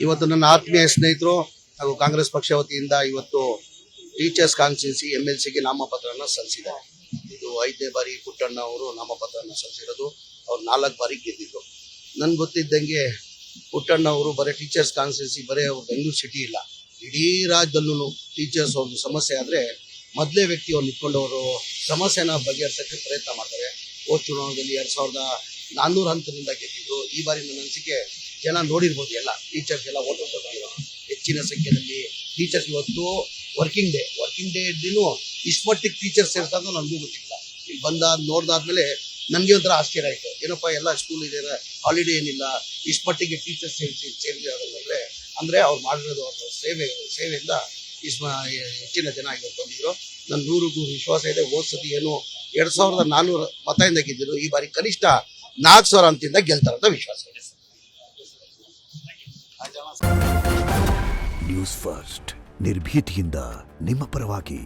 ಇವತ್ತು ನನ್ನ ಆತ್ಮೀಯ ಸ್ನೇಹಿತರು ಹಾಗೂ ಕಾಂಗ್ರೆಸ್ ಪಕ್ಷ ವತಿಯಿಂದ ಇವತ್ತು ಟೀಚರ್ಸ್ ಕಾನ್ಸ್ಟಿಟ್ಯೂನ್ಸಿ MLCಗೆ ನಾಮಪತ್ರನ ಸಲ್ಲಿಸಿದ್ದಾರೆ. ಇದು 5ನೇ ಬಾರಿ ಪುಟ್ಟಣ್ಣ ಅವರು ನಾಮಪತ್ರನ ಸಲ್ಲಿಸಿರೋದು. ಅವ್ರು 4 ಬಾರಿ ಗೆದ್ದಿದ್ದು. ನನ್ಗೆ ಗೊತ್ತಿದ್ದಂಗೆ ಪುಟ್ಟಣ್ಣ ಅವರು ಬರೀ ಟೀಚರ್ಸ್ ಕಾನ್ಸ್ಟಿಟ್ಯೂನ್ಸಿ ಬರೀ ಅವ್ರು ಬೆಂಗಳೂರು ಸಿಟಿ ಇಲ್ಲ, ಇಡೀ ರಾಜ್ಯದಲ್ಲೂ ಟೀಚರ್ಸ್ ಒಂದು ಸಮಸ್ಯೆ ಆದರೆ ಮೊದಲೇ ವ್ಯಕ್ತಿ ಅವ್ರು ನಿಂತ್ಕೊಂಡವರು ಸಮಸ್ಯೆನ ಬಗೆಹರಿಸೋಕ್ಕೆ ಪ್ರಯತ್ನ ಮಾಡ್ತಾರೆ. ಹೋದ ಚುನಾವಣೆಯಲ್ಲಿ 2400 ಹಂತದಿಂದ ಗೆದ್ದಿದ್ರು. ಈ ಬಾರಿ ನನ್ನ ಅನಿಸಿಕೆ ಜನ ನೋಡಿರ್ಬೋದು, ಎಲ್ಲ ಟೀಚರ್ಸ್ಗೆಲ್ಲ ಓಟ್ ಹೆಚ್ಚಿನ ಸಂಖ್ಯೆಯಲ್ಲಿ ಟೀಚರ್ಸ್. ಇವತ್ತು ವರ್ಕಿಂಗ್ ಡೇ ಇದ್ದೀನೂ ಇಷ್ಟು ಮಟ್ಟಿಗೆ ಟೀಚರ್ಸ್ ಸೇರ್ತಾಗ ನನಗೂ ಗೊತ್ತಿಲ್ಲ. ಇಲ್ಲಿ ನೋಡ್ದಾದ್ಮೇಲೆ ನನಗೆ ಒಂಥರ ಆಶ್ಚರ್ಯ ಆಯಿತು. ಏನಪ್ಪ ಎಲ್ಲ ಸ್ಕೂಲ್ ಇದೆ, ಹಾಲಿಡೇ ಏನಿಲ್ಲ, ಇಷ್ಟು ಮಟ್ಟಿಗೆ ಟೀಚರ್ಸ್ ಸೇರಿದಾಗಂದ್ರೆ ಅಂದರೆ ಅವ್ರು ಮಾಡಿರೋದು ಅವ್ರ ಸೇವೆಯಿಂದ ಹೆಚ್ಚಿನ ಜನ ಇವತ್ತು ಬಂದಿದ್ರು. ನನ್ನ 100ಕ್ಕೂ ವಿಶ್ವಾಸ ಇದೆ. ಹೋದ ಸತಿ ಏನು 2400 ಮತದಿಂದ ಗೆದ್ದಿದ್ರು, ಈ ಬಾರಿ ಕನಿಷ್ಠ 4000 ಅಂತಿಂದ ಗೆಲ್ತಾರಂತ ವಿಶ್ವಾಸ ಇದೆ. ನ್ಯೂಸ್ ಫಸ್ಟ್ ನಿರ್ಭೀತಿಯಿಂದ ನಿಮ್ಮ ಪರವಾಗಿ.